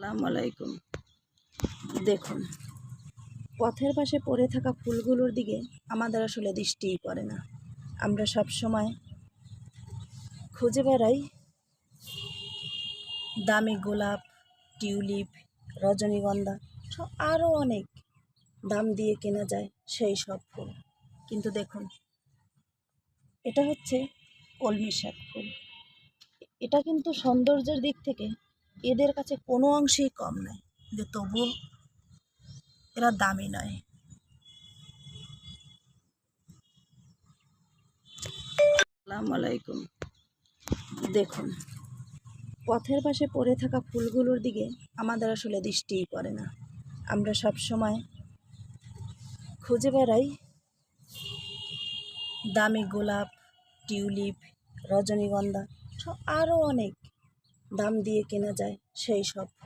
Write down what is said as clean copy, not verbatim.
আসসালামু আলাইকুম। দেখুন, পথের পাশে পড়ে থাকা ফুলগুলোর দিকে আমাদের আসলে দৃষ্টিই পড়ে না। আমরা সব সময় খুঁজে বেড়াই দামি গোলাপ, টিউলিপ, রজনীগন্ধা আরও অনেক দাম দিয়ে কেনা যায় সেই সব ফুল। কিন্তু দেখুন, এটা হচ্ছে কলমি শাক ফুল। এটা কিন্তু সৌন্দর্যের দিক থেকে এদের কাছে কোনো অংশেই কম নয়, যে তবুও এরা দামি নয়। আসসালামু আলাইকুম। দেখুন, পথের পাশে পড়ে থাকা ফুলগুলোর দিকে আমাদের আসলে দৃষ্টিই পড়ে না। আমরা সব সময় খুঁজে বেড়াই দামি গোলাপ, টিউলিপ, রজনীগন্ধা আরও অনেক দাম দিয়ে কেনা যায় সেই সব ফুল।